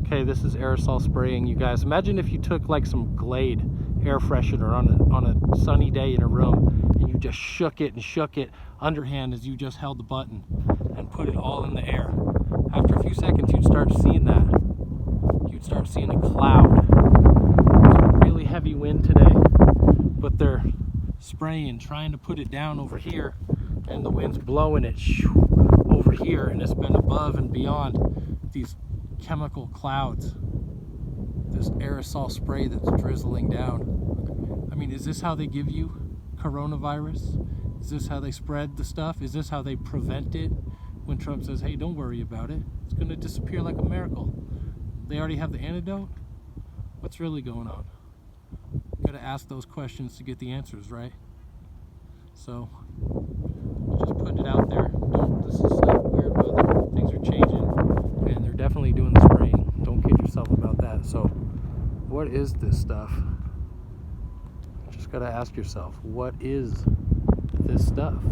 Okay, this is aerosol spraying, you guys. Imagine if you took like some Glade air freshener on a sunny day in a room and you just shook it and shook it underhand as you just held the button and put it all in the air. After a few seconds, you'd start seeing that. You'd start seeing a cloud. It's a really heavy wind today, but they're spraying, trying to put it down over here, and the wind's blowing it over here, and it's been above and beyond these chemical clouds, this aerosol spray that's drizzling down. I mean, is this how they give you coronavirus? Is this how they spread the stuff? Is this how they prevent it? When Trump says, hey, don't worry about it, it's going to disappear like a miracle. They already have the antidote? What's really going on? Got to ask those questions to get the answers, right? So, just putting it out there. This is weird weather. Things are changing, and they're definitely doing the spraying. Don't kid yourself about that. So, what is this stuff? Just got to ask yourself, what is this stuff?